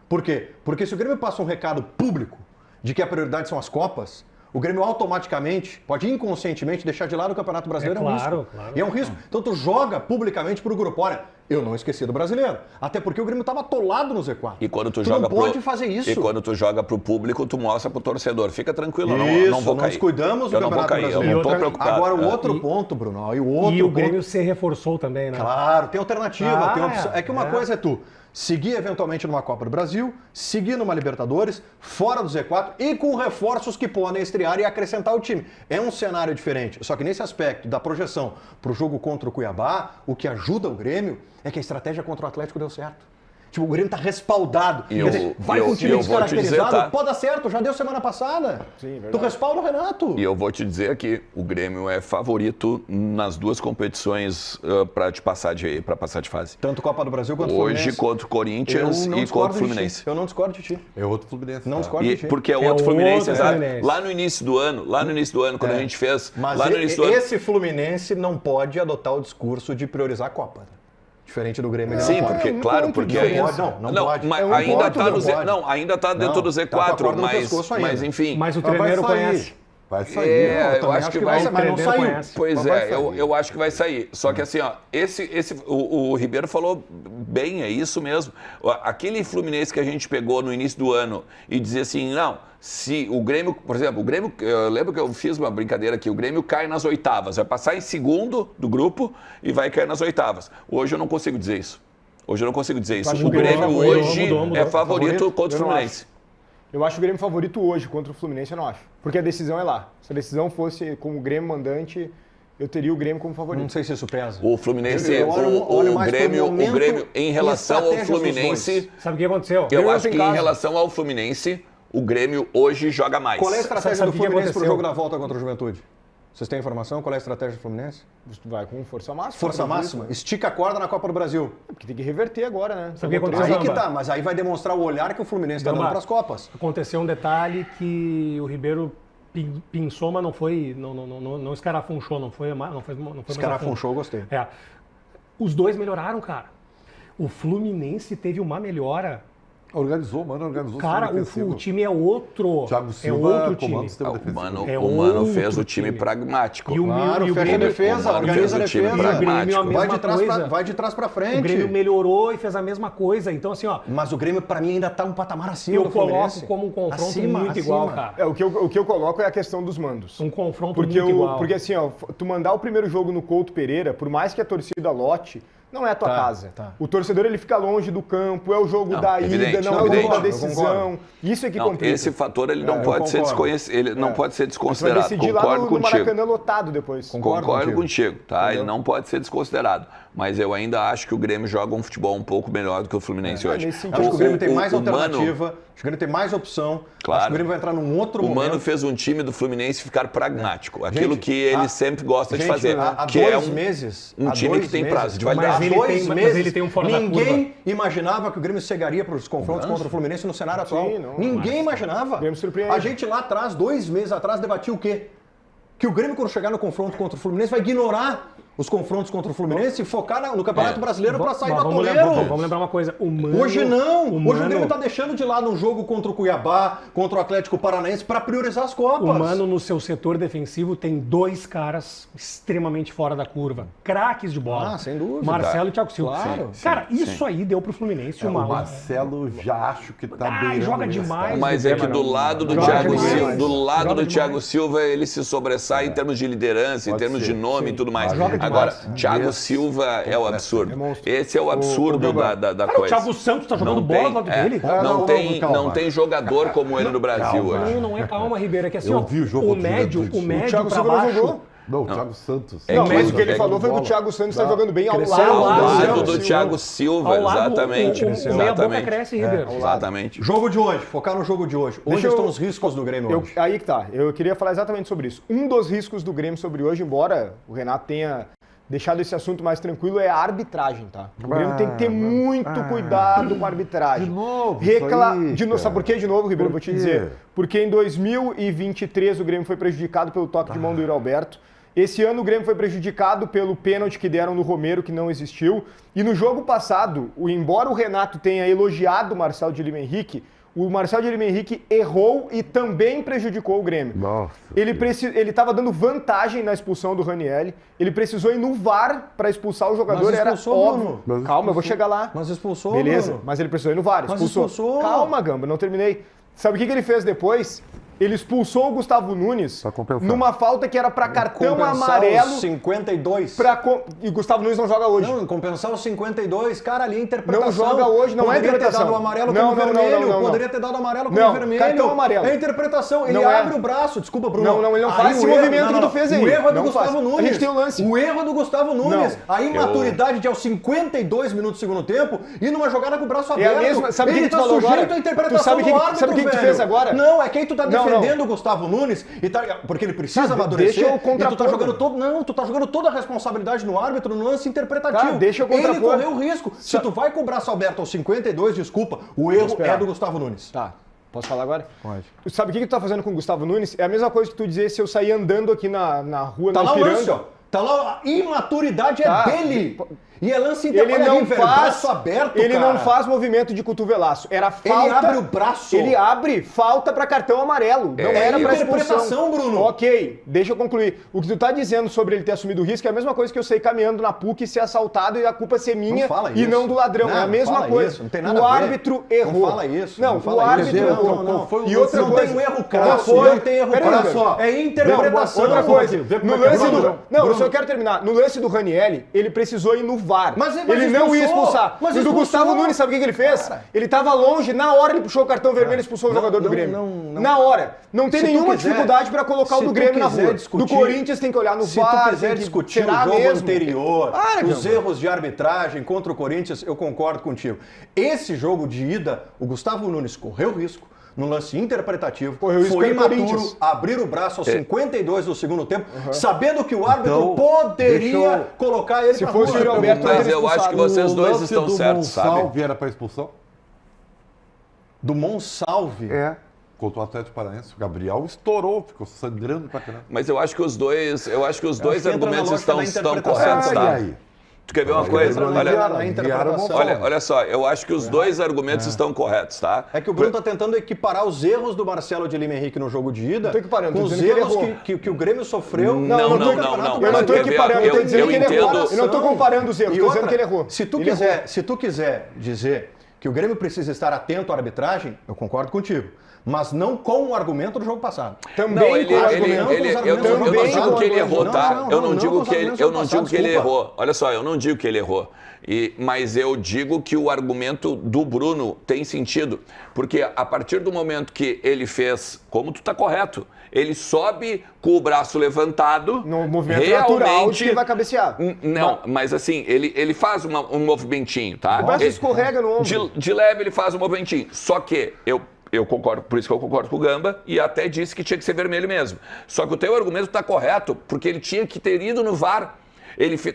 Por quê? Porque se o Grêmio passa um recado público de que a prioridade são as Copas, o Grêmio automaticamente, pode inconscientemente, deixar de lado o Campeonato Brasileiro. É um claro, risco. claro. E é um risco. Então tu joga publicamente pro grupo. Olha, eu não esqueci do Brasileiro. Até porque o Grêmio estava atolado no Z4. E quando tu não joga pode fazer isso. E quando tu joga pro público, tu mostra pro torcedor. Fica tranquilo, Isso, não vou cair. descuidamos do Eu não vou Campeonato cair, eu Brasileiro. não tô preocupado. Agora, o É. outro ponto, Bruno, E o Grêmio ponto... se reforçou também, né? Claro, tem alternativa, tem opção. É que uma é. coisa é tu seguir eventualmente numa Copa do Brasil, seguir numa Libertadores, fora do Z4 e com reforços que podem estrear e acrescentar o time. É um cenário diferente. Só que nesse aspecto da projeção para o jogo contra o Cuiabá, o que ajuda o Grêmio é que a estratégia contra o Atlético deu certo. Tipo, o Grêmio tá respaldado. E Quer dizer, vai com um time eu vou te dizer, descaracterizado, tá? pode dar certo, já deu semana passada. Sim, verdade. Tu respalda o Renato. E eu vou te dizer que o Grêmio é favorito nas duas competições para passar de fase. Tanto Copa do Brasil quanto o Hoje Fluminense. contra o Corinthians Eu não e discordo contra o de ti. Fluminense. Eu não discordo de ti. É outro Fluminense. Não tá? discordo de ti. Porque é outro Fluminense, outro exato. Fluminense. Lá no início do ano, quando a gente fez. Mas lá no início do ano. esse Fluminense não pode adotar o discurso de priorizar a Copa. Diferente do Grêmio. ele Sim, não pode. porque, claro, porque Não aí. pode, não pode. Mas É um ainda ponto, tá não no Z, pode. não, ainda tá dentro Não, do tá com a Z4, corda no pescoço ainda. mas enfim. Mas o Mas vai tremeiro sair. conhece. Vai sair. É, eu também acho que vai, vai. mas não Tremeiro saiu. conhece. Pois Mas vai é, sair. eu acho que vai sair. Só que assim, ó, o Ribeiro falou bem, é isso mesmo. Aquele Fluminense que a gente pegou no início do ano e dizia assim, não, se o Grêmio, por exemplo, o Grêmio, eu lembro que eu fiz uma brincadeira aqui, o Grêmio cai nas oitavas, vai passar em segundo do grupo e vai cair nas oitavas. Hoje eu não consigo dizer isso. Hoje eu não consigo dizer isso. acho O que o Grêmio Grêmio mudou, hoje mudou. é favorito contra o Eu não Fluminense. Eu acho o Grêmio favorito hoje contra o Fluminense, eu não acho. Porque a decisão é lá. Se a decisão fosse com o Grêmio mandante, eu teria o Grêmio como favorito. Não sei se isso pesa. O Fluminense, Eu olho o mais pro Grêmio, momento em e relação ao estratégias dos Fluminense, dois. Sabe o que aconteceu? eu Grêmio acho tem que em casa. relação ao Fluminense, o Grêmio hoje joga mais. Qual é a estratégia Sabe do o que Fluminense pro aconteceu? jogo da volta contra o Juventude? Vocês têm informação? Qual é a estratégia do Fluminense? Tu vai com força máxima. Força acredito, máxima? né? Estica a corda na Copa do Brasil. Porque tem que reverter agora, né? Sabe o que Tomou aconteceu? Aí que Gamba. tá, mas aí vai demonstrar o olhar que o Fluminense está dando Gamba, para as Copas. Aconteceu um detalhe que o Ribeiro pinçou, mas não foi, não escarafunchou, não foi mais a fundo. Escarafunchou, gostei. É. Os dois melhoraram, cara. O Fluminense teve uma melhora. Organizou, mano, organizou. Cara, o time é outro. Thiago é Silva, outro time. comando sistema O defensivo. Mano, É o Mano outro fez o time time. pragmático. E o Claro, e o fecha a Grêmio- defesa, o Mano organiza a fez o time defesa. pragmático. O Grêmio é a mesma coisa. Vai de trás para O frente. Grêmio melhorou e fez a mesma coisa. Então, assim, ó, Mas o Grêmio, para mim, ainda tá um patamar acima eu do Fluminense. coloco como um confronto Acima, muito acima. igual, cara. É, o que eu coloco é a questão dos mandos. Um confronto Porque, muito igual. porque assim, ó, tu mandar o primeiro jogo no Couto Pereira, por mais que a torcida lote, Não é a tua Tá, casa. tá. O torcedor ele fica longe do campo, é o jogo Não, da evidente, ida, não é o jogo evidente. da Eu decisão. concordo. Isso é que Não, complica. esse fator ele não eu pode ser concordo. ele não pode ser Você vai desconsiderado. decidir lá Concordo no contigo. Maracanã lotado depois. Concordo contigo, tá? Entendeu? Ele não pode ser desconsiderado. Mas eu ainda acho que o Grêmio joga um futebol um pouco melhor do que o Fluminense hoje. nesse sentido. Acho que o Grêmio tem mais o Mano- alternativa, acho que o Grêmio tem mais opção. Claro. Acho que o Grêmio vai entrar num outro O momento. Mano fez um time do Fluminense ficar pragmático. Aquilo Gente, que ele sempre gosta de fazer. Há que 2 é meses. um há time 2 que tem meses, prazo de Mas validade. ele Há 2 tem- mas meses, ele tem um fora da ninguém imaginava que o Grêmio chegaria para os confrontos contra o Fluminense no cenário atual. não, Ninguém imaginava. O Grêmio surpreende. A gente lá atrás, 2 meses atrás, debatia o quê? Que o Grêmio, quando chegar no confronto contra o Fluminense, vai ignorar os confrontos contra o Fluminense e focar no Campeonato Brasileiro para sair do Vamos atoleiro. lembrar uma coisa. O Mano, Hoje não. O Hoje Mano, o Grêmio está deixando de lado um jogo contra o Cuiabá, contra o Atlético Paranaense, para priorizar as Copas. O Mano, no seu setor defensivo, tem 2 caras extremamente fora da curva. Craques de bola. Ah, sem dúvida. Marcelo e Thiago Silva. Claro. Cara, isso aí deu pro Fluminense O uma... Marcelo já acho que tá beirando joga esse demais. cara. Mas é que do lado do Joga Thiago demais. Silva, Joga demais. Thiago Silva, ele se sobressai em termos de liderança, em Pode termos ser, de nome e tudo mais. Joga Agora, demais. Thiago Esse Silva é o absurdo. É monstro. Esse é o absurdo da Cara, o coisa. Thiago Santos tá jogando Não bola tem- do lado é, dele. Calma. Não tem jogador como ele no Brasil hoje. Não é calma, Ribeiro. É que assim, Eu ó, vi o jogo o contra o médio Juventude. O pra Thiago Silva não baixo... jogou. Não, o Thiago Santos. Não, mas o que ele Pega falou foi que o bola. Thiago Santos está jogando bem ao Cresceu lado, ao Ao lado, lado do Silva. Thiago Silva, Ao lado, exatamente. o meia boca Exatamente. cresce, Ribeiro. Exatamente. Jogo de hoje, focar no jogo de hoje. Onde Deixa eu- estão os riscos do Grêmio hoje? Aí que tá. Eu queria falar exatamente sobre isso. Um dos riscos do Grêmio sobre hoje, embora o Renato tenha deixado esse assunto mais tranquilo, é a arbitragem, tá? O Grêmio tem que ter muito cuidado com a arbitragem. De novo, De novo, sabe por que de novo, Ribeiro? Eu vou te quê? dizer. Porque em 2023 o Grêmio foi prejudicado pelo toque de mão do Yuri Alberto. Esse ano o Grêmio foi prejudicado pelo pênalti que deram no Romero, que não existiu. E no jogo passado, embora o Renato tenha elogiado o Marcelo de Lima Henrique, o Marcelo de Lima Henrique errou e também prejudicou o Grêmio. Nossa. Ele estava dando vantagem na expulsão do Ranieri. Ele precisou ir no VAR para expulsar o jogador. Mas Era expulsou, óbvio. Bruno. Calma, eu vou chegar lá. Mas expulsou, Beleza, Bruno. mas ele precisou ir no VAR. Mas expulsou. Calma, Gamba, não terminei. Sabe o que ele fez depois? Ele expulsou o Gustavo Nunes Pra compensar. numa falta que era para cartão Compensar amarelo. os 52. E o Gustavo Nunes não joga hoje. Não, compensar os 52, cara, ali a interpretação. Não joga hoje, não é Poderia interpretação. ter dado o amarelo Não, como não, não, vermelho, não, não. poderia ter dado o amarelo como Não, vermelho. cartão amarelo. É interpretação, ele Não é. abre o braço, desculpa, Bruno. Não, ele não Aí faz esse o erro- movimento que tu fez aí. O erro é do Não Gustavo faz. Nunes. A gente tem o lance. O erro é do Gustavo Nunes. Não. A imaturidade de aos 52 minutos do segundo tempo e numa jogada com o braço É a aberto. mesma- sabe o que Ele que tu tá falou sujeito agora? à interpretação Tu sabe do que- árbitro, sabe o que tu velho. fez agora? Não, é quem tu tá Não, não. defendendo o Gustavo Nunes, e tá, porque ele precisa Tá, amadurecer. deixa eu e tu tá contrapor. jogando todo. Não, tu tá jogando toda a responsabilidade no árbitro no lance interpretativo. Tá, deixa eu Ele contrapor. correu o risco. Se tu vai com o braço aberto aos 52, desculpa, o erro esperar. é do Gustavo Nunes. Tá. Posso falar agora? Pode. Sabe o que tu tá fazendo com o Gustavo Nunes? É a mesma coisa que tu dizer se eu sair andando aqui na rua, Tá na lá o Ipiranga. lance, ó. Tá lá, a imaturidade Tá. é dele. E é lance Ele olha não ali, velho, faz, braço aberto, ele cara. não faz movimento de cotovelaço. Era falta. abre o braço. Ele abre falta pra cartão amarelo. Não era pra interpretação, expulsão. Bruno. Ok, deixa eu concluir. O que tu tá dizendo sobre ele ter assumido o risco é a mesma coisa que eu sair caminhando na PUC e ser assaltado e a culpa ser minha Não fala e isso. não do ladrão. Não, é a mesma fala coisa. isso, não tem nada o a ver. árbitro errou. Não fala isso, Não, não fala o árbitro isso. errou. Não foi o E outra não coisa. tem um erro crasso, foi. não tem erro Pera aí, crasso. Bruno. É interpretação. Outra coisa. Vê como No é que é, lance do... Bruno. Não, eu Bruno. só quero terminar. No lance do Ranieri, ele precisou ir no VAR. Mas ele não ia expulsar. Mas E do expulsou. Gustavo Nunes, sabe o que ele fez? Ele tava longe, na hora ele puxou o cartão vermelho e expulsou o jogador do Grêmio. não. Na hora. Não tem Se tu nenhuma quiser- dificuldade pra colocar o se do tu Grêmio na quiser rua. discutir- Do Corinthians tem que olhar no Se VAR. tu quiser tem que- discutir o será jogo mesmo? anterior, Para, os Gamba. erros de arbitragem contra o Corinthians, eu concordo contigo. Esse jogo de ida, o Gustavo Nunes correu risco no lance interpretativo, Correu risco foi pelo imaturo, Corinthians. abrir o braço aos 52 do segundo tempo, sabendo que o árbitro Então, poderia deixa eu- colocar ele Se pra fosse rua. o Yuri Alberto, Mas teria eu acho que expulsado. vocês dois lance estão do certos, sabe? Monsalve era pra expulsão? Do Monsalve. É. Contra o Atlético Paranaense, o Gabriel estourou, ficou sangrando pra caramba. Mas eu acho que os dois acho que entra na argumentos lógica estão da interpretação. corretos, E tá? aí? Tu quer ver uma Aí coisa? eles Olha, enviaram na interpretação. olha só, eu acho que os dois argumentos estão corretos, tá? É que o Bruno está tentando equiparar os erros do Marcelo de Lima Henrique no jogo de ida tô equiparando, com tô os dizendo que ele erros errou. que o Grêmio sofreu. Não, eu não, tô- não. Eu não tô Quer ver? equiparando, eu tô dizendo que ele errou. entendo- Eu não tô comparando os erros, E tô outra, dizendo que ele errou. Se tu, Ele quiser, errou. se tu quiser dizer que o Grêmio precisa estar atento à arbitragem, eu concordo contigo. mas não com o argumento do jogo passado. Também eu não digo que ele errou, tá? Eu não digo que ele errou. Olha só, eu não digo que ele errou. Mas eu digo que o argumento do Bruno tem sentido. Porque a partir do momento que ele fez, como tu tá correto, ele sobe com o braço levantado. No movimento natural de que vai cabecear. Não, mas assim, ele faz um movimentinho, tá? O braço escorrega no ombro. De leve ele faz um movimentinho. Só que eu concordo, por isso que eu concordo com o Gamba, e até disse que tinha que ser vermelho mesmo. Só que o teu argumento está correto, porque ele tinha que ter ido no VAR.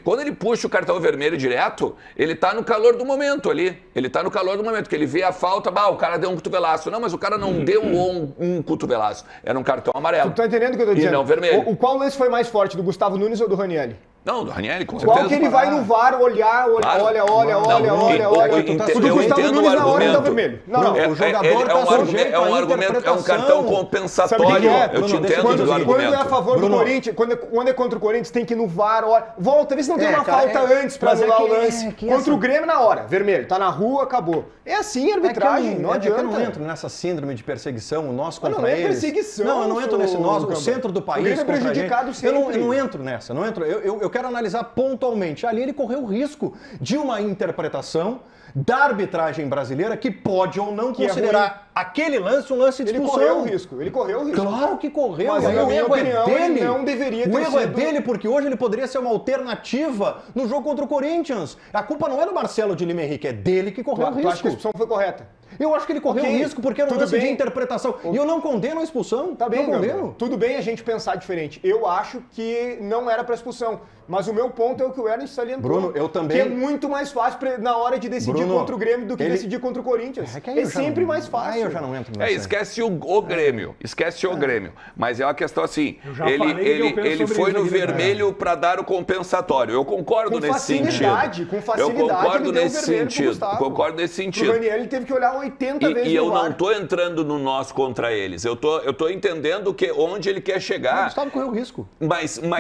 Quando ele puxa o cartão vermelho direto, ele tá no calor do momento ali. Ele tá no calor do momento, que ele vê a falta, o cara deu um cotovelaço. Não, mas o cara não deu um cotovelaço. Era um cartão amarelo. Tu tá entendendo o que eu tô dizendo? E não vermelho. Qual lance foi mais forte, do Gustavo Nunes ou do Ranieri? Não, do Ranieri, com certeza. Qual que ele vai no VAR olhar, Claro. olha. Eu do Gustavo entendo Nunes o na hora argumento. tá vermelho. Não. O jogador tá sujeito à interpretação. É um cartão compensatório. Eu te entendo do argumento. Quando é a favor do Corinthians, quando é contra o Corinthians, tem que ir no VAR, volta, vê se não tem uma falta antes pra anular o lance. Contra o Grêmio, na hora, vermelho, tá na rua, acabou. É assim a arbitragem, não adianta. Eu não entro nessa síndrome de perseguição, nós contra não é eles. Perseguição. Não, eu não entro nesse nós, o centro do país. O Grêmio é prejudicado sempre. Eu não entro nessa, eu quero analisar pontualmente. Ali ele correu o risco de uma interpretação da arbitragem brasileira que pode ou não considerar aquele lance um lance de expulsão. Ele correu o risco. Claro que correu, mas o erro é dele. Não deveria ter o erro é dele porque hoje ele poderia ser uma alternativa no jogo contra o Corinthians. A culpa não é do Marcelo de Lima Henrique, é dele que correu o risco. Tu acha que a expulsão foi correta? Eu acho que ele correu risco porque era um lance de interpretação. E eu não condeno a expulsão. Tá bem, não condeno. Tudo bem a gente pensar diferente. Eu acho que não era para expulsão. Mas o meu ponto é o que o Ernest salientou. Bruno, eu também... Que é muito mais fácil na hora de decidir contra o Grêmio do que decidir contra o Corinthians. É sempre mais fácil. Aí eu já não entro nessa. Esquece o Grêmio. Esquece o Grêmio. Mas é uma questão assim, ele foi no vermelho para dar o compensatório. Eu concordo nesse sentido. Com facilidade, eu concordo ele nesse sentido. Concordo nesse sentido. O Ranieri ele teve que olhar 80 vezes E eu no VAR. não tô entrando no nós contra eles. Eu tô entendendo onde ele quer chegar. O Gustavo correu risco. Mas não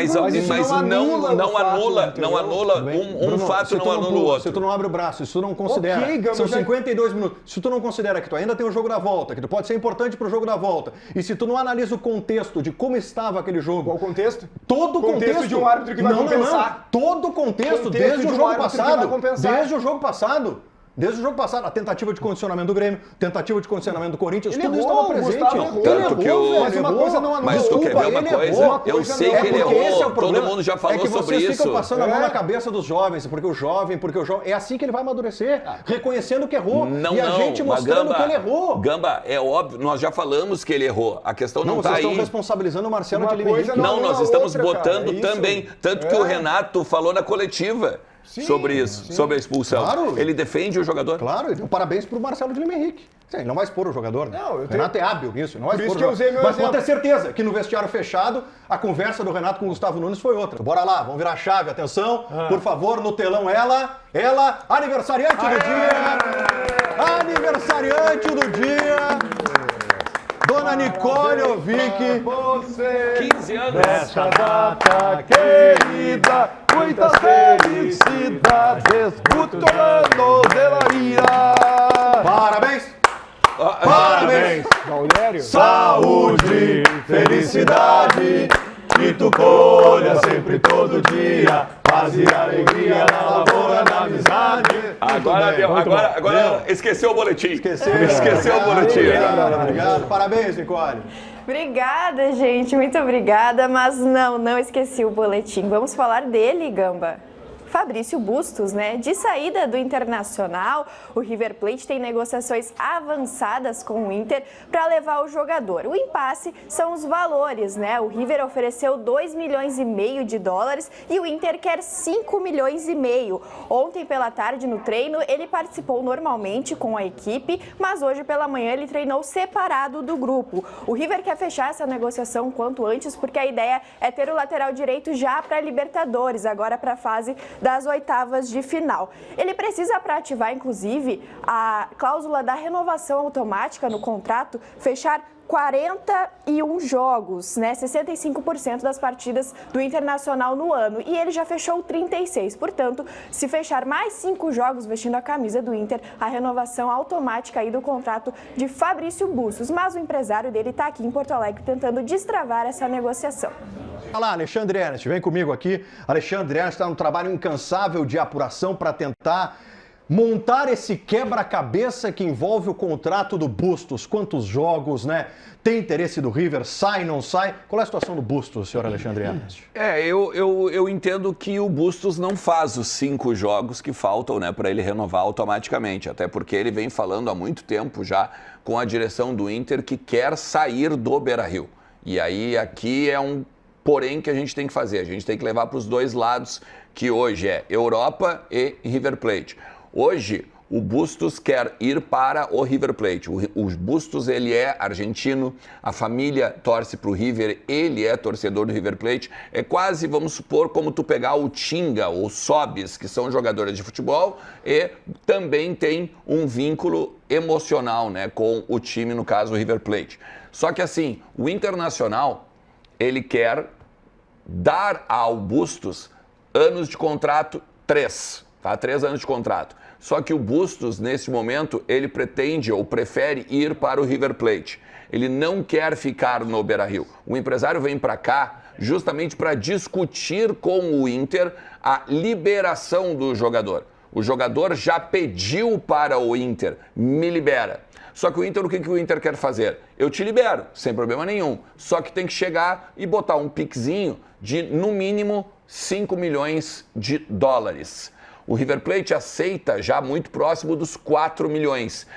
anula um fato, não anula o outro. Se tu não abre o braço, se tu não considera, são 52 minutos, se tu não considera que tu ainda tem o jogo da volta, que tu pode ser importante pro jogo da volta, e se tu não analisa o contexto de como estava aquele jogo... Qual contexto? Todo o contexto de um árbitro que vai compensar. Todo o contexto desde o jogo passado. Desde o jogo passado, a tentativa de condicionamento do Grêmio, tentativa de condicionamento do Corinthians, tudo isso estava presente. Mas uma coisa não anula. Mas tu quer ver uma coisa? Eu sei que ele errou. Todo mundo já falou sobre isso. Vocês ficam passando a mão na cabeça dos jovens, porque o jovem... É assim que ele vai amadurecer, reconhecendo que errou. A gente mostrando que ele errou. Gamba, é óbvio, nós já falamos que ele errou. A questão não está aí. Vocês estão responsabilizando o Marcelo de Lima Henrique. Não, nós estamos botando também. Tanto que o Renato falou na coletiva. Sobre isso, sobre a expulsão. Claro. Ele defende o jogador. Claro, ele deu parabéns pro Marcelo de Lima Henrique. Ele não vai expor o jogador, né? Não, Renato é hábil nisso, não vai Por expor isso o que eu usei meu Mas pode exemplo. ter certeza que no vestiário fechado, a conversa do Renato com o Gustavo Nunes foi outra. Bora lá, vamos virar a chave, atenção. Por favor, no telão ela, aniversariante do dia. Aniversariante do dia. Dona Nicole Ovic. 15 anos. Nesta data querida, muitas felicidades, muito ano zelaria. Parabéns. Parabéns. Valério. Saúde, felicidade, que tu colha sempre todo dia, paz e alegria na lavoura da amizade. Agora esqueceu o boletim. Esqueceu o boletim. Obrigado. Parabéns, Nicole. Obrigada, gente. Muito obrigada. Mas não esqueci o boletim. Vamos falar dele, Gamba. Fabrício Bustos, né? De saída do Internacional, o River Plate tem negociações avançadas com o Inter para levar o jogador. O impasse são os valores, né? O River ofereceu 2,5 milhões de dólares e o Inter quer 5,5 milhões. Ontem pela tarde no treino ele participou normalmente com a equipe, mas hoje pela manhã ele treinou separado do grupo. O River quer fechar essa negociação quanto antes porque a ideia é ter o lateral direito já para a Libertadores, agora para a fase das oitavas de final. Ele precisa, para ativar, inclusive, a cláusula da renovação automática no contrato, fechar 41 jogos, né? 65% das partidas do Internacional no ano. E ele já fechou 36. Portanto, se fechar mais 5 jogos vestindo a camisa do Inter, a renovação automática aí do contrato de Fabrício Bustos. Mas o empresário dele está aqui em Porto Alegre tentando destravar essa negociação. Olha lá, Alexandre Ernst, vem comigo aqui. Alexandre Ernst está num trabalho incansável de apuração para tentar montar esse quebra-cabeça que envolve o contrato do Bustos. Quantos jogos, né? Tem interesse do River, sai, não sai? Qual é a situação do Bustos, senhor Alexandre Ernst? Eu entendo que o Bustos não faz os 5 jogos que faltam, né, para ele renovar automaticamente, até porque ele vem falando há muito tempo já com a direção do Inter que quer sair do Beira-Rio. E aí aqui é um porém que a gente tem que fazer, a gente tem que levar para os dois lados, que hoje é Europa e River Plate. Hoje, o Bustos quer ir para o River Plate. O Bustos, ele é argentino, a família torce para o River, ele é torcedor do River Plate. É quase, vamos supor, como tu pegar o Tinga ou Sobis, que são jogadores de futebol, e também tem um vínculo emocional, né, com o time, no caso, o River Plate. Só que assim, o Internacional, ele quer dar ao Bustos anos de contrato, 3, tá? 3 anos de contrato. Só que o Bustos, nesse momento, ele pretende ou prefere ir para o River Plate. Ele não quer ficar no Beira-Rio. O empresário vem para cá justamente para discutir com o Inter a liberação do jogador. O jogador já pediu para o Inter, me libera. Só que o Inter, o que o Inter quer fazer? Eu te libero, sem problema nenhum. Só que tem que chegar e botar um piquezinho de, no mínimo, 5 milhões de dólares. O River Plate aceita já muito próximo dos 4 milhões.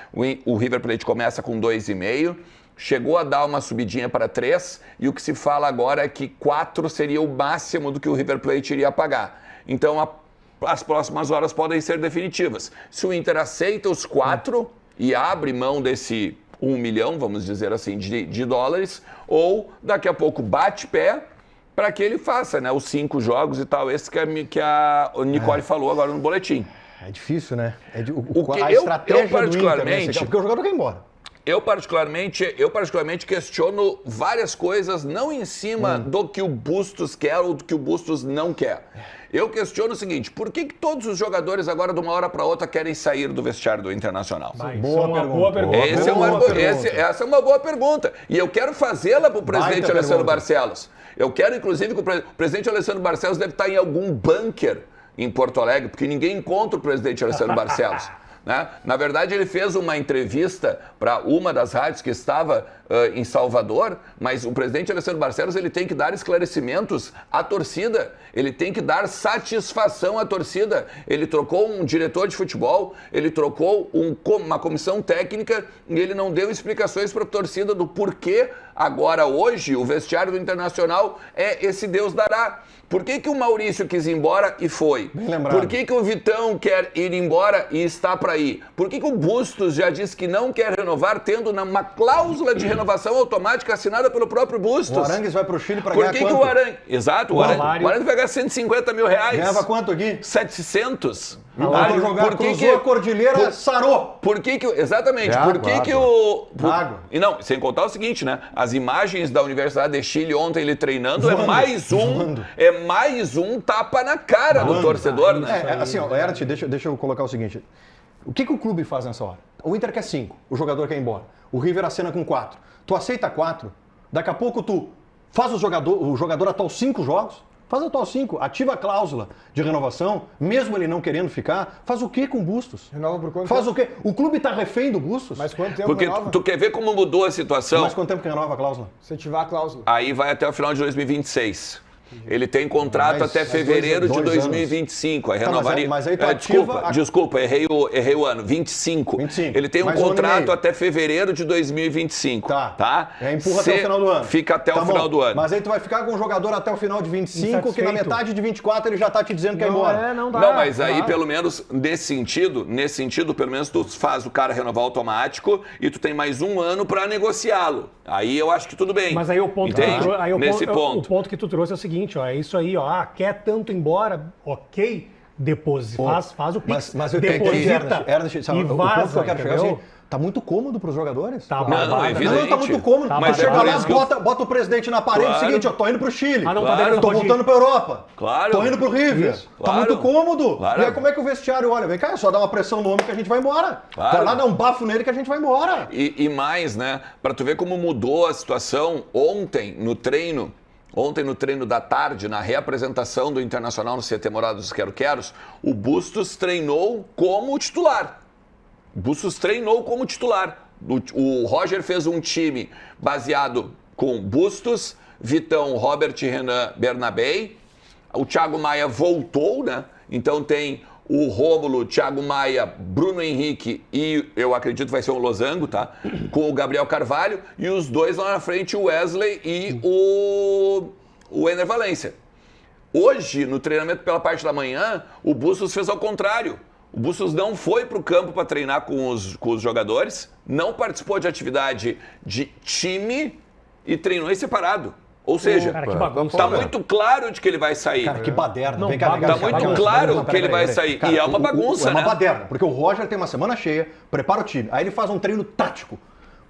O River Plate começa com 2,5, chegou a dar uma subidinha para 3, e o que se fala agora é que 4 seria o máximo do que o River Plate iria pagar. Então, as próximas horas podem ser definitivas. Se o Inter aceita os 4 e abre mão desse 1 milhão, vamos dizer assim, de dólares, ou daqui a pouco bate pé, para que ele faça, né, os 5 jogos e tal, esse que a Nicole falou agora no boletim. É difícil, né? A estratégia do Inter, né? Porque o jogador quer ir embora. Eu particularmente questiono várias coisas, não em cima do que o Bustos quer ou do que o Bustos não quer. Eu questiono o seguinte, por que todos os jogadores agora de uma hora para outra querem sair do vestiário do Internacional? Boa pergunta. Essa é uma boa pergunta. E eu quero fazê-la para o presidente Alessandro Barcelos. Eu quero, inclusive, que o presidente Alessandro Barcelos deve estar em algum bunker em Porto Alegre, porque ninguém encontra o presidente Alessandro Barcelos. Né? Na verdade, ele fez uma entrevista para uma das rádios que estava em Salvador, mas o presidente Alessandro Barcelos ele tem que dar esclarecimentos à torcida, ele tem que dar satisfação à torcida. Ele trocou um diretor de futebol, ele trocou uma comissão técnica e ele não deu explicações para a torcida do porquê agora, hoje, o vestiário do Internacional é esse Deus dará. Por que o Maurício quis ir embora e foi? Por que o Vitão quer ir embora e está para ir? Por que o Bustos já disse que não quer renovar, tendo uma cláusula de renovação automática assinada pelo próprio Bustos? O Arangues vai para o Chile para ganhar quanto? O Arangues... Exato, o Arangues vai ganhar 150 mil reais. Ganhava quanto aqui? 700. Então jogar, cruzou a cordilheira, sarou. Exatamente. Por que o... E não, sem contar o seguinte, né? As imagens da Universidade de Chile ontem ele treinando é mais um tapa na cara do torcedor, né? Assim, ó, Ernst, deixa eu colocar o seguinte. O que o clube faz nessa hora? O Inter quer 5, o jogador quer ir embora. O River acena com 4. Tu aceita 4, daqui a pouco tu faz o jogador atuar 5 jogos, faz atuar 5, ativa a cláusula de renovação, mesmo ele não querendo ficar, faz o quê com o Bustos? Renova por quanto Faz tempo? o quê? O clube tá refém do Bustos? Mas quanto tempo Porque renova? tu quer ver como mudou a situação? Mas quanto tempo que renova a cláusula? Se ativar a cláusula. Aí vai até o final de 2026. Ele tem contrato até fevereiro de 2025. Aí renovaria. Mas aí tu ativa Desculpa, errei o ano. 25. Ele tem um contrato até fevereiro de 2025. Tá? Empurra até o final do ano. Fica até o final do ano. Mas aí tu vai ficar com um jogador até o final de 25, que na metade de 24 ele já tá te dizendo que é embora. Não dá. Não, mas aí pelo menos nesse sentido, pelo menos tu faz o cara renovar automático e tu tem mais um ano para negociá-lo. Aí eu acho que tudo bem. Mas aí o ponto o ponto que tu trouxe é o seguinte, ó, é isso aí, ó, quer tanto ir embora, ok, faz o Pix, mas eu deposita Ernst, e o ponto vaza, que eu quero chegar assim, Tá muito cômodo para os jogadores? Tá Não, barbada, evidente. Não, tá muito cômodo. Tá Mas chega barbada. lá, Por isso que bota o presidente na parede, Claro. é o seguinte, ó, tô indo pro Chile. Ah, não, Claro. tá dentro, Tô pode ir. voltando pra Europa. Claro. Tô indo pro River. Isso, Tá claro. muito cômodo. Claro. E aí como é que o vestiário olha? Vem cá, é só dar uma pressão no homem que a gente vai embora. Claro. Vai lá dar um bafo nele que a gente vai embora. E mais, né? Pra tu ver como mudou a situação ontem no treino da tarde, na reapresentação do Internacional no CT Morada dos Quero-Queros, o Bustos treinou como titular. O Roger fez um time baseado com Bustos, Vitão, Robert, Renan, Bernabei. O Thiago Maia voltou, né? Então tem o Rômulo, Thiago Maia, Bruno Henrique e eu acredito que vai ser o Losango, tá? Com o Gabriel Carvalho e os dois lá na frente, o Wesley e o Ener Valencia. Hoje, no treinamento pela parte da manhã, o Bustos fez ao contrário. O Bustos não foi para o campo para treinar com os jogadores, não participou de atividade de time e treinou em separado. Ou seja, Cara, que bagunça. tá muito claro de que ele vai sair. Cara, que baderna. Não, Vem cá, tá muito claro que ele vai sair. E é uma bagunça, É uma né? baderna, porque o Roger tem uma semana cheia, prepara o time. Aí ele faz um treino tático.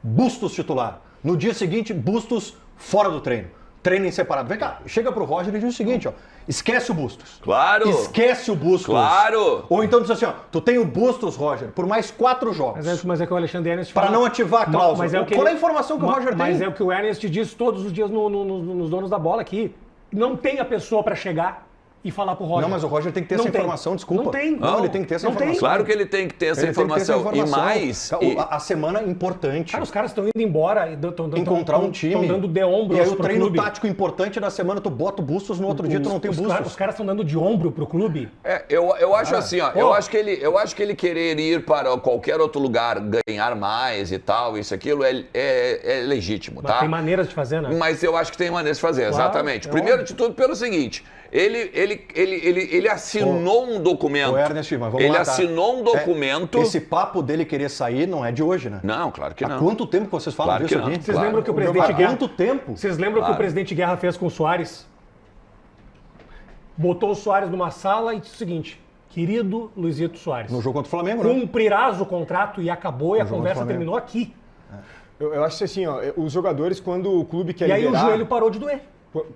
Bustos titular. No dia seguinte, Bustos fora do treino. Treino em separado. Vem cá, chega pro Roger e diz o seguinte, ó. Esquece o Bustos. Claro. Esquece o Bustos. Claro. Ou então diz assim, ó. Tu tem o Bustos, Roger, por mais 4 jogos. Mas é que o Alexandre Ernest Para fala- não ativar a cláusula. Mas é o que Qual é a ele- informação que o Roger tem? Mas é o que o Ernest diz todos os dias nos donos da bola aqui. Não tem a pessoa para chegar e falar pro Roger. Não, mas o Roger tem que ter Não essa tem. informação, desculpa. Não tem. Não, ele tem que ter essa Não tem. informação. Claro que ele tem que ter essa Ele tem que ter essa informação. E mais. A semana é importante. Cara, os caras estão indo embora e Encontrar um time. Estão dando de ombro E aí o pro treino clube. tático importante da semana, tu bota o Bustos, no outro dia tu não tem o Bustos. Os caras estão dando de ombro pro clube. Eu acho assim, ó. pô. Eu acho que ele querer ir para qualquer outro lugar, ganhar mais e tal, isso, aquilo, é legítimo, Mas tá? tem maneiras de fazer, né? Mas eu acho que tem maneiras de fazer, Claro, exatamente. é Primeiro de tudo, pelo seguinte, ele assinou um documento. Ô, Ernest, mas vamos Ele lá, tá? assinou um documento. Esse papo dele querer sair não é de hoje, né? Não, claro que Há não. quanto tempo que vocês falam Claro disso que não. aqui? Vocês Claro. lembram que o Há presidente Guerra... quanto tempo? Vocês lembram que Claro. o presidente Guerra fez com o Soares? Botou o Soares numa sala e disse o seguinte: querido Luizito Soares, No jogo contra o Flamengo, né? cumprirás o contrato e acabou, e a jogo conversa do Flamengo. terminou aqui. Eu acho assim, ó, os jogadores, quando o clube quer E aí o liberar... joelho parou de doer.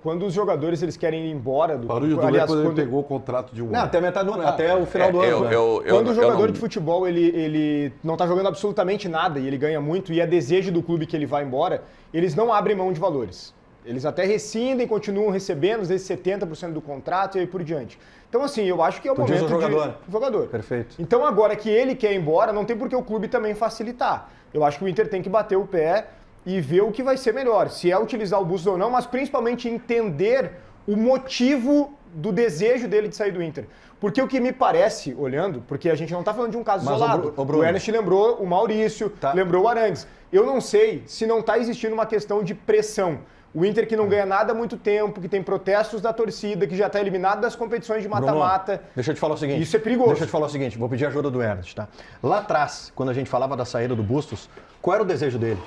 Quando os jogadores eles querem ir embora do... Parou de doer aliás, quando ele quando- pegou o contrato de um Não, ano. até metade do ano, até o final do ano. né? Quando o jogador não- de futebol ele não está jogando absolutamente nada e ele ganha muito e é desejo do clube que ele vá embora, eles não abrem mão de valores. Eles até rescindem, continuam recebendo às vezes 70% do contrato e aí por diante. Então assim, eu acho que é o Tu diz momento o jogador. de... Jogador. Perfeito. Então agora que ele quer ir embora, não tem por que o clube também facilitar. Eu acho que o Inter tem que bater o pé e ver o que vai ser melhor, se é utilizar o Bustos ou não, mas principalmente entender o motivo do desejo dele de sair do Inter. Porque o que me parece, olhando, porque a gente não está falando de um caso Mas, isolado. ô, Bruno. O Ernest lembrou o Maurício, Tá. lembrou o Arangues. Eu não sei se não está existindo uma questão de pressão. O Inter que não ganha nada há muito tempo, que tem protestos da torcida, que já está eliminado das competições de mata-mata. Bruno, deixa eu te falar o seguinte. Isso é perigoso. Deixa eu te falar o seguinte, vou pedir a ajuda do Ernest, tá? Lá atrás, quando a gente falava da saída do Bustos, qual era o desejo dele?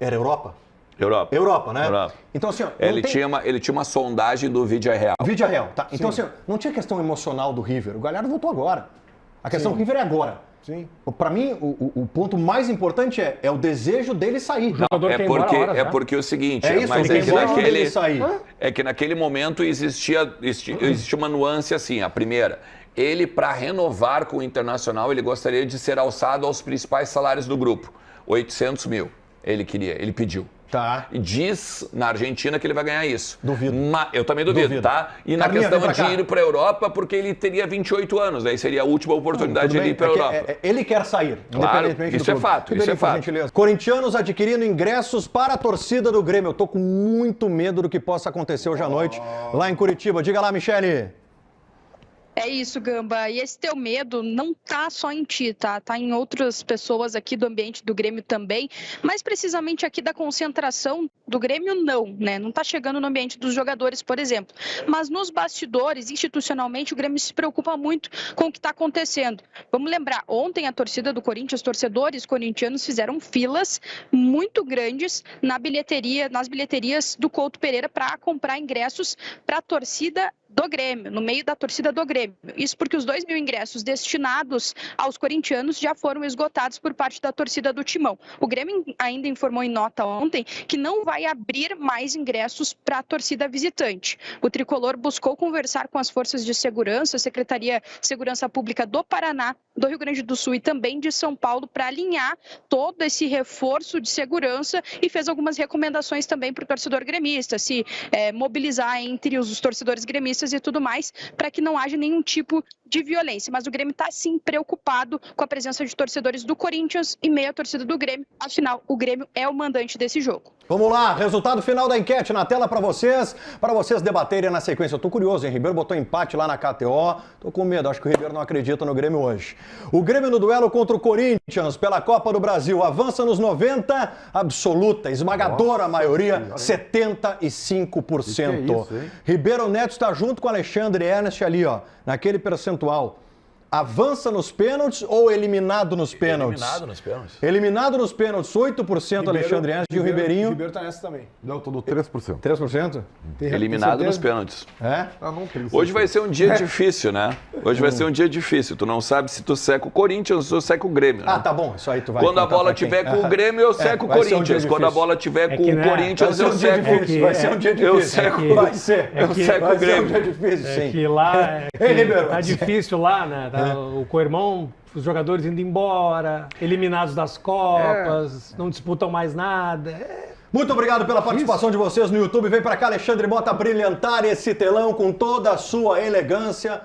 Era Europa? Europa. Europa, né? Europa. Então assim, ó, Ele tinha uma sondagem do Vídeo Real. Vídeo real, tá? Então assim, ó, não tinha questão emocional do River. O Galhardo voltou agora. A questão do River é agora. Sim. Pra mim, o ponto mais importante é o desejo dele sair. O jogador É quer ir embora porque, horas, é né? porque o seguinte, É isso, mas o é que desejo dele sair. naquele momento existia uma nuance assim. A primeira, ele para renovar com o Internacional, ele gostaria de ser alçado aos principais salários do grupo, 800 mil. Ele pediu. Tá. E diz na Argentina que ele vai ganhar isso. Duvido. Eu também duvido, tá? E na Carminha, questão vem pra de cá. ir para a Europa, porque ele teria 28 anos, daí seria a última oportunidade de Tudo ele bem, ir para a é que, Europa. ele quer sair, Claro, independentemente isso do é clube. fato, isso é Federico, por fato. gentileza. Corintianos adquirindo ingressos para a torcida do Grêmio. Eu tô com muito medo do que possa acontecer hoje à noite lá em Curitiba. Diga lá, Michele. É isso, Gamba. E esse teu medo não tá só em ti, tá? Tá em outras pessoas aqui do ambiente do Grêmio também. Mas precisamente aqui da concentração do Grêmio, não, né? Não tá chegando no ambiente dos jogadores, por exemplo. Mas nos bastidores, institucionalmente, o Grêmio se preocupa muito com o que está acontecendo. Vamos lembrar, ontem a torcida do Corinthians, os torcedores corintianos fizeram filas muito grandes nas bilheterias do Couto Pereira para comprar ingressos para a torcida do Grêmio, no meio da torcida do Grêmio. Isso porque os 2.000 ingressos destinados aos corintianos já foram esgotados por parte da torcida do Timão. O Grêmio ainda informou em nota ontem que não vai abrir mais ingressos para a torcida visitante. O tricolor buscou conversar com as forças de segurança, a Secretaria de Segurança Pública do Paraná, do Rio Grande do Sul e também de São Paulo para alinhar todo esse reforço de segurança e fez algumas recomendações também para o torcedor gremista, se mobilizar entre os torcedores gremistas e tudo mais, para que não haja nenhum tipo de violência. Mas o Grêmio está, sim, preocupado com a presença de torcedores do Corinthians e meia torcida do Grêmio. Afinal, o Grêmio é o mandante desse jogo. Vamos lá, resultado final da enquete na tela para vocês debaterem na sequência. Eu tô curioso, hein? Ribeiro botou empate lá na KTO, tô com medo, acho que o Ribeiro não acredita no Grêmio hoje. O Grêmio no duelo contra o Corinthians pela Copa do Brasil avança nos 90, absoluta, esmagadora maioria, 75%. Que é isso, hein? Ribeiro Neto está junto com Alexandre Ernest ali, ó, naquele percentual. Avança nos pênaltis ou eliminado nos pênaltis? Eliminado nos pênaltis. Eliminado nos pênaltis, 8% Alexandre Ernest e o Ribeirinho. O Ribeiro tá nessa também. Não, tô no 3%. 3%? Eliminado nos pênaltis. É? Ah, não tem. Hoje vai ser um dia difícil, né? Hoje vai ser um dia difícil. Tu não sabe se tu seca o Corinthians ou seca o Grêmio, né? Ah, tá bom, isso aí tu vai. Quando a contar bola pra quem? tiver com o Grêmio, eu seco o vai ser um dia Corinthians. Quando a difícil. bola tiver com que, o né, Corinthians, eu seco. Vai ser um dia difícil. Eu seco. Vai ser. Eu seco Vai o ser um Grêmio. dia difícil, sim. Que lá Ei, Ribeiro. tá difícil lá, né? Tá, o co-irmão, os jogadores indo embora, eliminados das Copas, não disputam mais nada. Muito obrigado pela participação de vocês no YouTube. Vem pra cá, Alexandre Mota, brilhantar esse telão com toda a sua elegância.